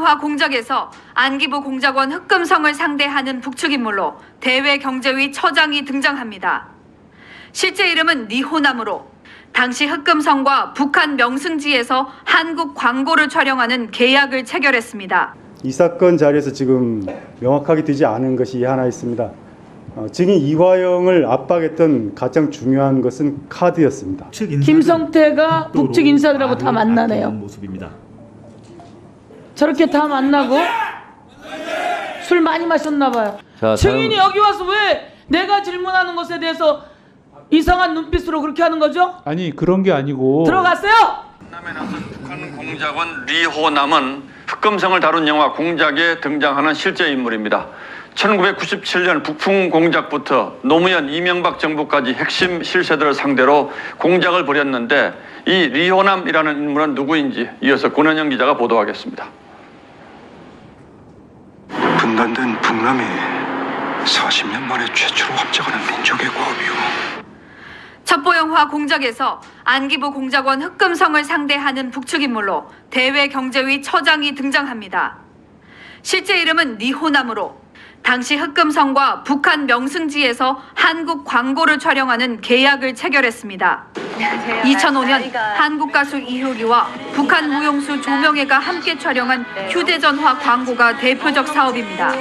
첩보영화 공작에서 안기부 공작원 흑금성을 상대하는 북측인물로 대외경제위 처장이 등장합니다. 실제 이름은 리호남으로 당시 흑금성과 북한 명승지에서 한국 광고를 촬영하는 계약을 체결했습니다. 이 사건 자리에서 지금 명확하게 되지 않은 것이 하나 있습니다. 증인 이화영을 압박했던 가장 중요한 것은 카드였습니다. 김성태가 북측 인사들하고 다 만나네요. 모습입니다. 저렇게 다 만나고 술 많이 마셨나 봐요. 증인이 여기 와서 왜 내가 질문하는 것에 대해서 이상한 눈빛으로 그렇게 하는 거죠? 아니 그런 게 아니고 들어갔어요? 남에 나선 북한 공작원 리호남은 흑금성을 다룬 영화 공작에 등장하는 실제 인물입니다. 1997년 북풍 공작부터 노무현 이명박 정부까지 핵심 실세들을 상대로 공작을 벌였는데 이 리호남이라는 인물은 누구인지 이어서 권은영 기자가 보도하겠습니다. 분단된 북남이 40년 만에 최초로 합작하는 민족의 과업이요. 첩보영화 공작에서 안기부 공작원 흑금성을 상대하는 북측인물로 대외경제위 처장이 등장합니다. 실제 이름은 리호남으로 당시 흑금성과 북한 명승지에서 한국 광고를 촬영하는 계약을 체결했습니다. 2005년 한국 가수 이효리와 북한 무용수 조명혜가 함께 촬영한 휴대전화 광고가 대표적 사업입니다.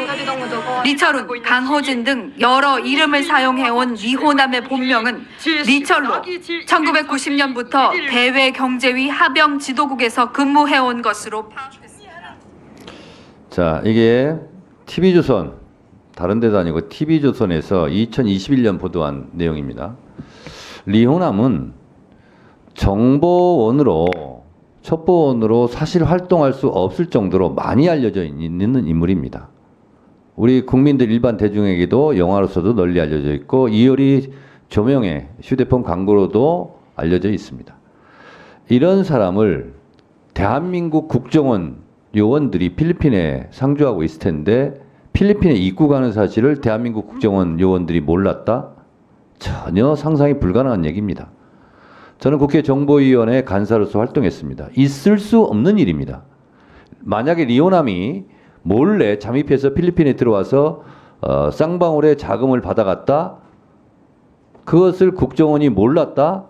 리철훈, 강호진 등 여러 이름을 사용해온 리호남의 본명은 리철로 1990년부터 대외경제위 하병 지도국에서 근무해온 것으로 파악됐습니다. 자, 이게 TV조선, 다른 데도 아니고 TV조선에서 2021년 보도한 내용입니다. 리호남은 정보원으로, 첩보원으로 사실 활동할 수 없을 정도로 많이 알려져 있는 인물입니다. 우리 국민들 일반 대중에게도 영화로서도 널리 알려져 있고 이효리 조명의 휴대폰 광고로도 알려져 있습니다. 이런 사람을 대한민국 국정원 요원들이 필리핀에 상주하고 있을 텐데 필리핀에 입국하는 사실을 대한민국 국정원 요원들이 몰랐다? 전혀 상상이 불가능한 얘기입니다. 저는 국회 정보위원회 간사로서 활동했습니다. 있을 수 없는 일입니다. 만약에 리호남이 몰래 잠입해서 필리핀에 들어와서 쌍방울의 자금을 받아갔다? 그것을 국정원이 몰랐다?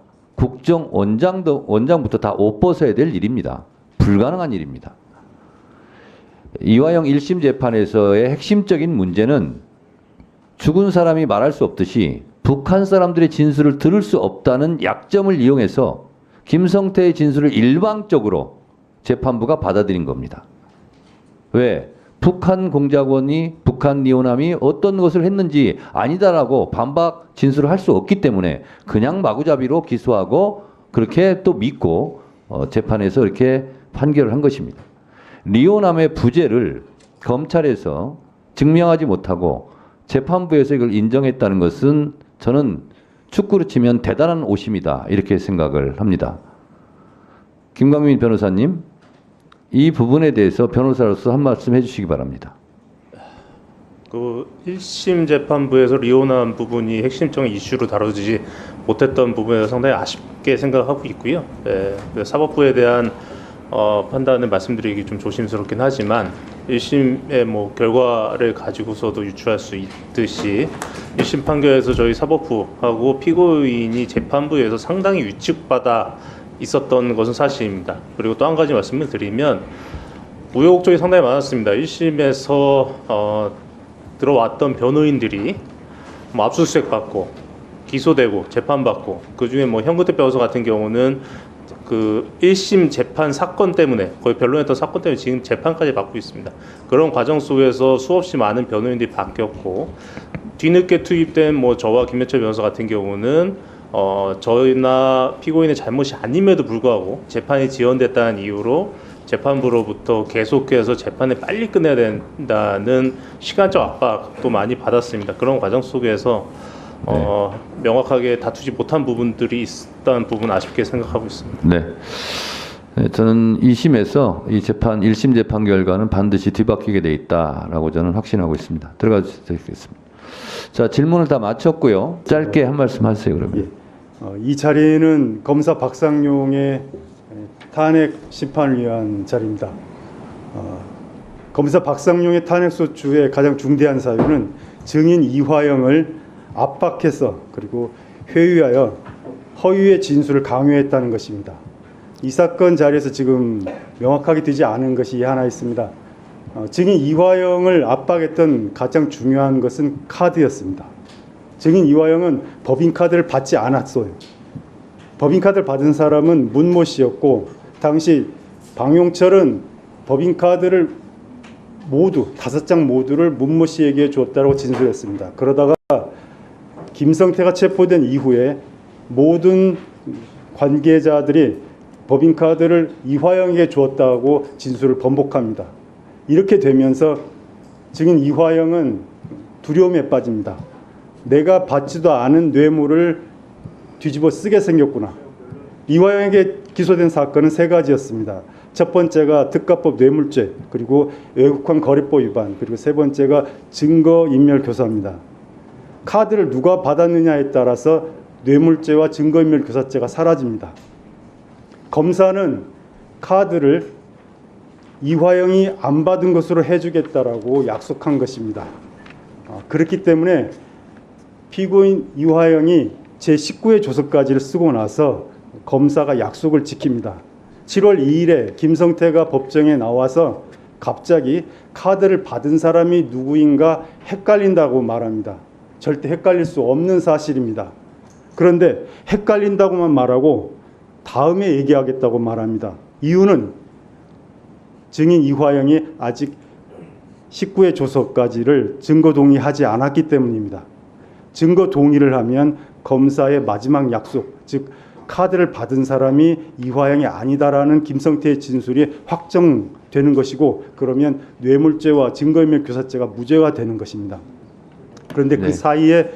원장부터 다 옷 벗어야 될 일입니다. 불가능한 일입니다. 이화영 1심 재판에서의 핵심적인 문제는 죽은 사람이 말할 수 없듯이 북한 사람들의 진술을 들을 수 없다는 약점을 이용해서 김성태의 진술을 일방적으로 재판부가 받아들인 겁니다. 왜? 북한 공작원이 북한 리호남이 어떤 것을 했는지 아니다라고 반박 진술을 할 수 없기 때문에 그냥 마구잡이로 기소하고 그렇게 또 믿고 재판에서 이렇게 판결을 한 것입니다. 리호남의 부재를 검찰에서 증명하지 못하고 재판부에서 이걸 인정했다는 것은 저는 축구로 치면 대단한 오심이다 이렇게 생각을 합니다. 김광민 변호사님, 이 부분에 대해서 변호사로서 한 말씀 해주시기 바랍니다. 그 1심 재판부에서 리호남 부분이 핵심적인 이슈로 다뤄지지 못했던 부분에서 상당히 아쉽게 생각하고 있고요. 네, 사법부에 대한 판단을 말씀드리기 좀 조심스럽긴 하지만 1심의 뭐 결과를 가지고서도 유추할 수 있듯이 1심 판결에서 저희 사법부하고 피고인이 재판부에서 상당히 위축받아 있었던 것은 사실입니다. 그리고 또 한 가지 말씀을 드리면 우여곡절이 상당히 많았습니다. 1심에서 들어왔던 변호인들이 뭐 압수수색 받고 기소되고 재판받고 그중에 뭐 현근택 변호사 같은 경우는 그 1심 재판 사건 때문에 거의 변론했던 사건 때문에 지금 재판까지 받고 있습니다. 그런 과정 속에서 수없이 많은 변호인들이 바뀌었고 뒤늦게 투입된 뭐 저와 김현철 변호사 같은 경우는 저희나 피고인의 잘못이 아님에도 불구하고 재판이 지연됐다는 이유로 재판부로부터 계속해서 재판을 빨리 끝내야 된다는 시간적 압박도 많이 받았습니다. 그런 과정 속에서 명확하게 다투지 못한 부분들이 있었다는 부분 아쉽게 생각하고 있습니다. 네. 저는 2심에서 이 재판 1심 재판 결과는 반드시 뒤바뀌게 돼 있다라고 저는 확신하고 있습니다. 들어가 주시겠습니다. 자, 질문을 다 마쳤고요. 짧게 한 말씀 하세요, 그러면. 이 자리는 검사 박상용의 탄핵 심판을 위한 자리입니다. 검사 박상용의 탄핵소추의 가장 중대한 사유는 증인 이화영을 압박해서 그리고 회유하여 허위의 진술을 강요했다는 것입니다. 이 사건 자리에서 지금 명확하게 되지 않은 것이 하나 있습니다. 증인 이화영을 압박했던 가장 중요한 것은 카드였습니다. 증인 이화영은 법인카드를 받지 않았어요. 법인카드를 받은 사람은 문모 씨였고 당시 방용철은 법인카드를 모두 5장 모두를 문모 씨에게 줬다고 진술했습니다. 그러다가 김성태가 체포된 이후에 모든 관계자들이 법인카드를 이화영에게 주었다고 진술을 번복합니다. 이렇게 되면서 증인 이화영은 두려움에 빠집니다. 내가 받지도 않은 뇌물을 뒤집어 쓰게 생겼구나. 이화영에게 기소된 사건은 3가지였습니다. 첫 번째가 특가법 뇌물죄, 그리고 외국환 거래법 위반, 그리고 3번째가 증거인멸교사입니다. 카드를 누가 받았느냐에 따라서 뇌물죄와 증거인멸교사죄가 사라집니다. 검사는 카드를 이화영이 안 받은 것으로 해주겠다라고 약속한 것입니다. 그렇기 때문에 피고인 이화영이 제19회 조서까지를 쓰고 나서 검사가 약속을 지킵니다. 7월 2일에 김성태가 법정에 나와서 갑자기 카드를 받은 사람이 누구인가 헷갈린다고 말합니다. 절대 헷갈릴 수 없는 사실입니다. 그런데 헷갈린다고만 말하고 다음에 얘기하겠다고 말합니다. 이유는 증인 이화영이 아직 19회 조서까지를 증거 동의하지 않았기 때문입니다. 증거 동의를 하면 검사의 마지막 약속, 즉 카드를 받은 사람이 이화영이 아니다라는 김성태의 진술이 확정되는 것이고, 그러면 뇌물죄와 증거인멸교사죄가 무죄가 되는 것입니다. 그런데 그 사이에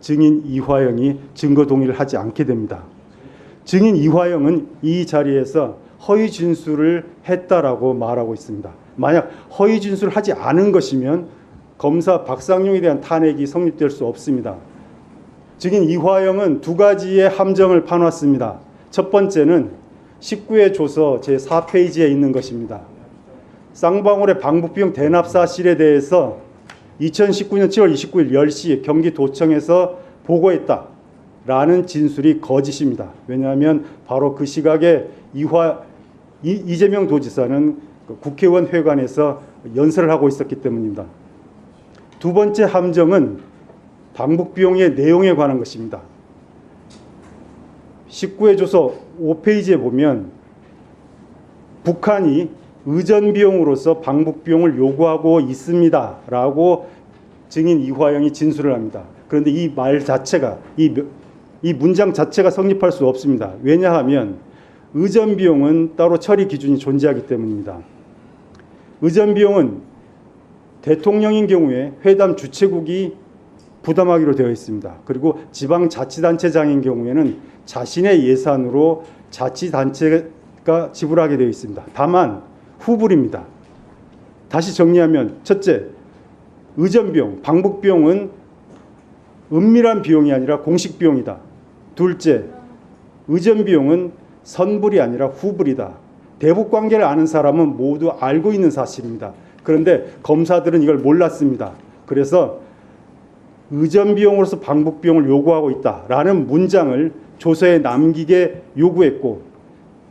증인 이화영이 증거 동의를 하지 않게 됩니다. 증인 이화영은 이 자리에서 허위 진술을 했다라고 말하고 있습니다. 만약 허위 진술을 하지 않은 것이면 검사 박상용에 대한 탄핵이 성립될 수 없습니다. 증인 이화영은 2가지의 함정을 파놨습니다. 첫 번째는 19회 조서 제4페이지에 있는 것입니다. 쌍방울의 방북비용 대납 사실에 대해서 2019년 7월 29일 10시 경기도청에서 보고했다라는 진술이 거짓입니다. 왜냐하면 바로 그 시각에 이재명 도지사는 국회의원 회관에서 연설을 하고 있었기 때문입니다. 2번째 함정은 방북비용의 내용에 관한 것입니다. 19회 조서 5페이지에 보면 북한이 의전비용으로서 방북비용을 요구하고 있습니다 라고 증인 이화영이 진술을 합니다. 그런데 이 말 자체가, 이 문장 자체가 성립할 수 없습니다. 왜냐하면 의전비용은 따로 처리 기준이 존재하기 때문입니다. 의전비용은 대통령인 경우에 회담 주최국이 부담하기로 되어 있습니다. 그리고 지방자치단체장인 경우에는 자신의 예산으로 자치단체가 지불하게 되어 있습니다. 다만 후불입니다. 다시 정리하면, 첫째, 의전비용, 방북비용은 은밀한 비용이 아니라 공식 비용이다. 둘째, 의전비용은 선불이 아니라 후불이다. 대북관계를 아는 사람은 모두 알고 있는 사실입니다. 그런데 검사들은 이걸 몰랐습니다. 그래서 의전비용으로서 방북비용을 요구하고 있다라는 문장을 조서에 남기게 요구했고,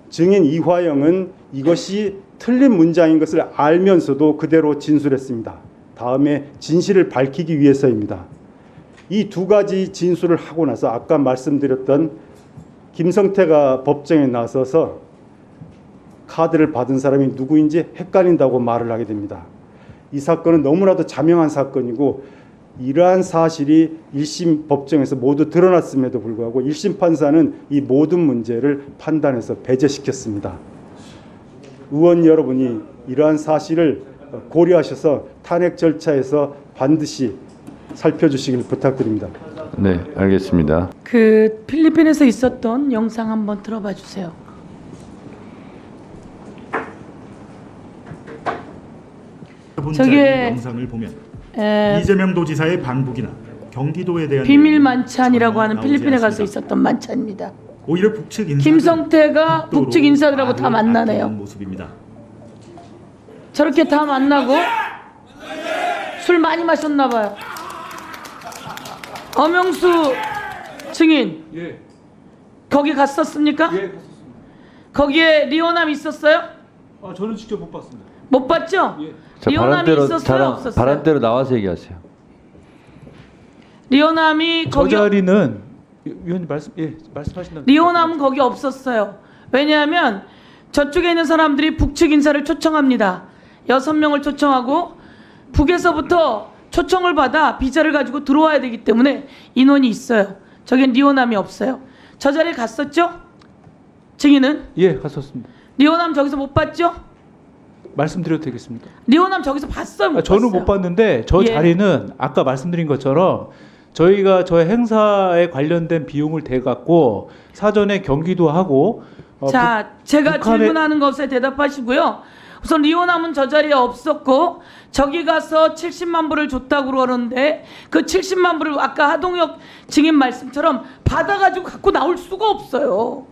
증인 이화영은 이것이 틀린 문장인 것을 알면서도 그대로 진술했습니다. 다음에 진실을 밝히기 위해서입니다. 이 2가지 진술을 하고 나서 아까 말씀드렸던 김성태가 법정에 나서서 카드를 받은 사람이 누구인지 헷갈린다고 말을 하게 됩니다. 이 사건은 너무나도 자명한 사건이고, 이러한 사실이 1심 법정에서 모두 드러났음에도 불구하고 1심 판사는 이 모든 문제를 판단해서 배제시켰습니다. 의원 여러분이 이러한 사실을 고려하셔서 탄핵 절차에서 반드시 살펴주시길 부탁드립니다. 네, 알겠습니다. 그 필리핀에서 있었던 영상 한번 들어봐 주세요. 저게 영상을 보면 이재명 도지사의 방북이나 경기도에 대한 비밀 만찬이라고 하는 나오지 필리핀에 가서 않습니다. 있었던 만찬입니다. 오히려 북측 인사들은 김성태가 극도로 북측 인사들하고 다 말을 만나네요. 아끼는 모습입니다. 저렇게 다 만나고 술 많이 마셨나 봐요. 엄영수 증인. 예. 거기 갔었습니까? 예, 갔었습니다. 거기에 리오남 있었어요? 아, 저는 직접 못 봤습니다. 못 봤죠? 예. 자, 리오남이 있었어요? 없었어요? 발언대로 나와서 얘기하세요. 리오남이 저 거기 자리는 위원님 말씀하신다면 리오남은 거기 없었어요. 왜냐하면 저쪽에 있는 사람들이 북측 인사를 초청합니다. 6명을 초청하고 북에서부터 초청을 받아 비자를 가지고 들어와야 되기 때문에 인원이 있어요. 저긴 리오남이 없어요. 저 자리에 갔었죠? 증인은? 예, 갔었습니다. 리오남 저기서 못 봤죠? 말씀드려도 되겠습니까? 리오남 저기서 봤어요? 못 저는 봤어요? 못 봤는데 저 예. 자리는 아까 말씀드린 것처럼 저희가 저 행사에 관련된 비용을 대 갖고 사전에 경기도 하고 자, 제가 북한의- 질문하는 것에 대답하시고요. 우선 리오남은 저 자리에 없었고 저기 가서 70만 불을 줬다고 그러는데 그 70만 불을 아까 하동혁 증인 말씀처럼 받아가지고 갖고 나올 수가 없어요.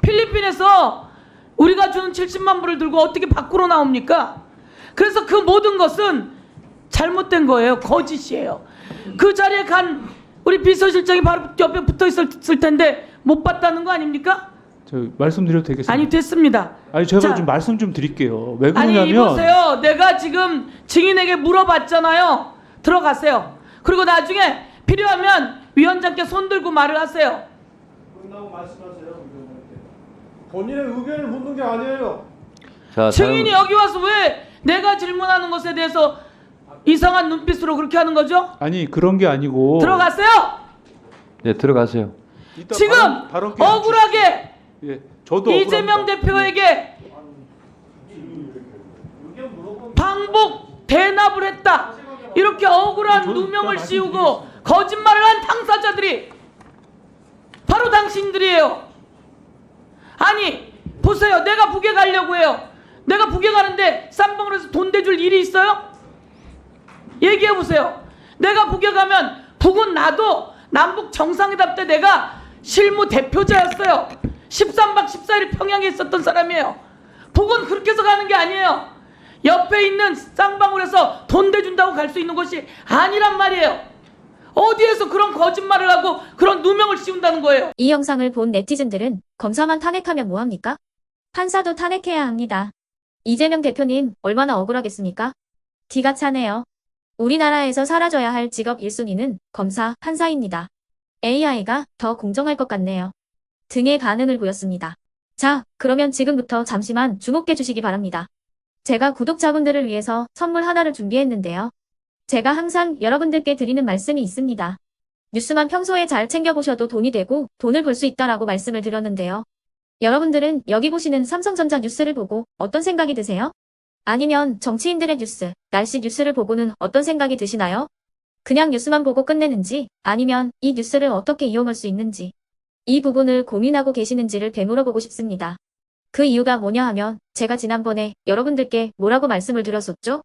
필리핀에서 우리가 주는 70만 불을 들고 어떻게 밖으로 나옵니까? 그래서 그 모든 것은 잘못된 거예요. 거짓이에요. 그 자리에 간 우리 비서실장이 바로 옆에 붙어 있었을 텐데 못 봤다는 거 아닙니까? 저 말씀드려도 되겠습니까? 아니 됐습니다. 아니 제가 자, 좀 말씀 좀 드릴게요. 왜 아니 그러냐면 보세요. 내가 지금 증인에게 물어봤잖아요. 들어가세요. 그리고 나중에 필요하면 위원장께 손 들고 말을 하세요. 끝나고 말씀하세요. 본인의 의견을 묻는 게 아니에요. 자, 증인이 여기 와서 왜 내가 질문하는 것에 대해서 이상한 눈빛으로 그렇게 하는 거죠? 아니 그런 게 아니고 들어가세요. 네, 들어가세요. 이따 지금 발언 기회 억울하게 예, 저도 이재명 억울합니다. 대표에게 방북 대납을 했다. 이렇게 억울한 저도 누명을 이따 씌우고 거짓말을 한 당사자들이 바로 당신들이에요. 아니 보세요. 내가 북에 가려고 해요. 내가 북에 가는데 쌍방으로 해서 돈 대줄 일이 있어요? 얘기해 보세요. 내가 북에 가면 북은 나도 남북 정상회담 때 내가 실무 대표자였어요. 13박 14일 평양에 있었던 사람이에요. 북은 그렇게 해서 가는 게 아니에요. 옆에 있는 쌍방울에서 돈 대준다고 갈 수 있는 곳이 아니란 말이에요. 어디에서 그런 거짓말을 하고 그런 누명을 씌운다는 거예요. 이 영상을 본 네티즌들은 검사만 탄핵하면 뭐합니까? 판사도 탄핵해야 합니다. 이재명 대표님 얼마나 억울하겠습니까? 기가 차네요. 우리나라에서 사라져야 할 직업 1순위는 검사, 판사입니다. AI가 더 공정할 것 같네요. 등의 반응을 보였습니다. 자, 그러면 지금부터 잠시만 주목해 주시기 바랍니다. 제가 구독자분들을 위해서 선물 하나를 준비했는데요. 제가 항상 여러분들께 드리는 말씀이 있습니다. 뉴스만 평소에 잘 챙겨보셔도 돈이 되고 돈을 벌 수 있다라고 말씀을 드렸는데요. 여러분들은 여기 보시는 삼성전자 뉴스를 보고 어떤 생각이 드세요? 아니면 정치인들의 뉴스, 날씨 뉴스를 보고는 어떤 생각이 드시나요? 그냥 뉴스만 보고 끝내는지 아니면 이 뉴스를 어떻게 이용할 수 있는지 이 부분을 고민하고 계시는지를 되물어보고 싶습니다. 그 이유가 뭐냐 하면 제가 지난번에 여러분들께 뭐라고 말씀을 드렸었죠?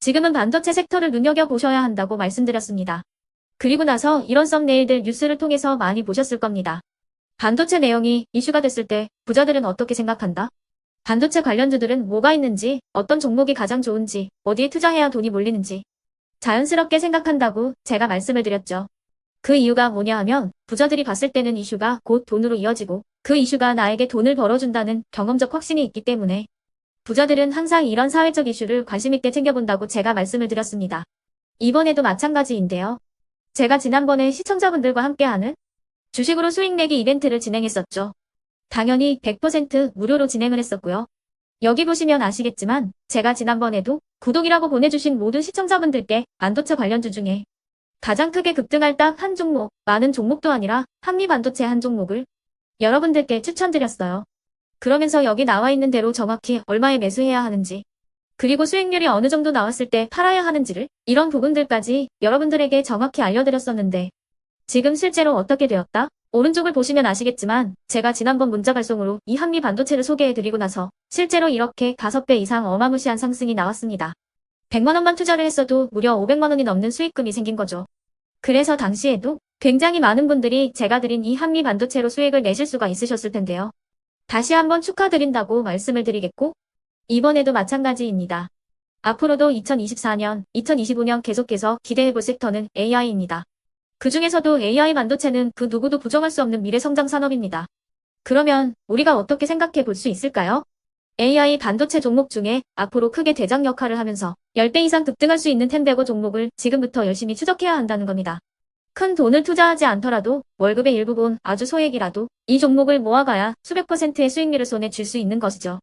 지금은 반도체 섹터를 눈여겨보셔야 한다고 말씀드렸습니다. 그리고 나서 이런 썸네일들 뉴스를 통해서 많이 보셨을 겁니다. 반도체 내용이 이슈가 됐을 때 부자들은 어떻게 생각한다? 반도체 관련주들은 뭐가 있는지, 어떤 종목이 가장 좋은지, 어디에 투자해야 돈이 몰리는지 자연스럽게 생각한다고 제가 말씀을 드렸죠. 그 이유가 뭐냐 하면 부자들이 봤을 때는 이슈가 곧 돈으로 이어지고 그 이슈가 나에게 돈을 벌어준다는 경험적 확신이 있기 때문에 부자들은 항상 이런 사회적 이슈를 관심 있게 챙겨본다고 제가 말씀을 드렸습니다. 이번에도 마찬가지인데요. 제가 지난번에 시청자분들과 함께하는 주식으로 수익 내기 이벤트를 진행했었죠. 당연히 100% 무료로 진행을 했었고요. 여기 보시면 아시겠지만 제가 지난번에도 구독이라고 보내주신 모든 시청자분들께 반도체 관련주 중에 가장 크게 급등할 딱 한 종목, 많은 종목도 아니라 한미반도체 한 종목을 여러분들께 추천드렸어요. 그러면서 여기 나와 있는 대로 정확히 얼마에 매수해야 하는지, 그리고 수익률이 어느 정도 나왔을 때 팔아야 하는지를 이런 부분들까지 여러분들에게 정확히 알려드렸었는데 지금 실제로 어떻게 되었다? 오른쪽을 보시면 아시겠지만 제가 지난번 문자 발송으로 이 한미 반도체를 소개해드리고 나서 실제로 이렇게 5배 이상 어마무시한 상승이 나왔습니다. 100만 원만 투자를 했어도 무려 500만 원이 넘는 수익금이 생긴 거죠. 그래서 당시에도 굉장히 많은 분들이 제가 드린 이 한미 반도체로 수익을 내실 수가 있으셨을 텐데요. 다시 한번 축하드린다고 말씀을 드리겠고 이번에도 마찬가지입니다. 앞으로도 2024년, 2025년 계속해서 기대해볼 섹터는 AI입니다. 그 중에서도 AI 반도체는 그 누구도 부정할 수 없는 미래 성장 산업입니다. 그러면 우리가 어떻게 생각해 볼 수 있을까요? AI 반도체 종목 중에 앞으로 크게 대장 역할을 하면서 10배 이상 급등할 수 있는 텐베고 종목을 지금부터 열심히 추적해야 한다는 겁니다. 큰 돈을 투자하지 않더라도 월급의 일부분 아주 소액이라도 이 종목을 모아가야 수백 %의 수익률을 손에 쥘 수 있는 것이죠.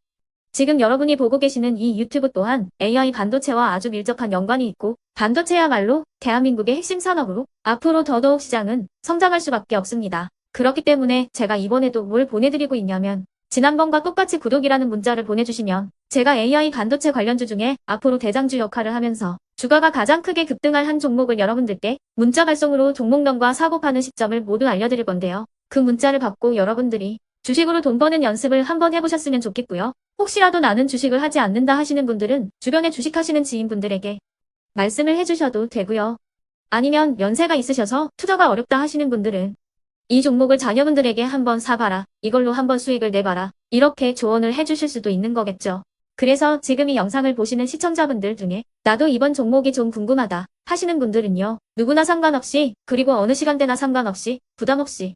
지금 여러분이 보고 계시는 이 유튜브 또한 AI 반도체와 아주 밀접한 연관이 있고 반도체야말로 대한민국의 핵심 산업으로 앞으로 더더욱 시장은 성장할 수밖에 없습니다. 그렇기 때문에 제가 이번에도 뭘 보내드리고 있냐면 지난번과 똑같이 구독이라는 문자를 보내주시면 제가 AI 반도체 관련주 중에 앞으로 대장주 역할을 하면서 주가가 가장 크게 급등할 한 종목을 여러분들께 문자 발송으로 종목명과 사고 파는 시점을 모두 알려드릴 건데요. 그 문자를 받고 여러분들이 주식으로 돈 버는 연습을 한번 해보셨으면 좋겠고요. 혹시라도 나는 주식을 하지 않는다 하시는 분들은 주변에 주식하시는 지인분들에게 말씀을 해주셔도 되고요. 아니면 연세가 있으셔서 투자가 어렵다 하시는 분들은 이 종목을 자녀분들에게 한번 사봐라. 이걸로 한번 수익을 내봐라. 이렇게 조언을 해주실 수도 있는 거겠죠. 그래서 지금 이 영상을 보시는 시청자분들 중에 나도 이번 종목이 좀 궁금하다 하시는 분들은요. 누구나 상관없이 그리고 어느 시간대나 상관없이 부담없이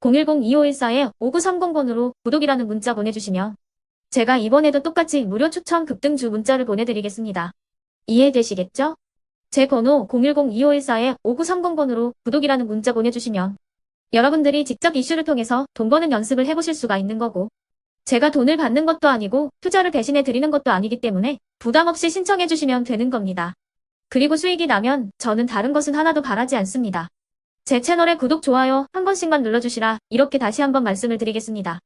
010-2514-5930번으로 구독이라는 문자 보내주시면 제가 이번에도 똑같이 무료 추천 급등주 문자를 보내드리겠습니다. 이해되시겠죠? 제 번호 010-2514-5930번으로 구독이라는 문자 보내주시면 여러분들이 직접 이슈를 통해서 돈 버는 연습을 해보실 수가 있는 거고 제가 돈을 받는 것도 아니고 투자를 대신해 드리는 것도 아니기 때문에 부담 없이 신청해 주시면 되는 겁니다. 그리고 수익이 나면 저는 다른 것은 하나도 바라지 않습니다. 제 채널에 구독, 좋아요 한 번씩만 눌러주시라 이렇게 다시 한번 말씀을 드리겠습니다.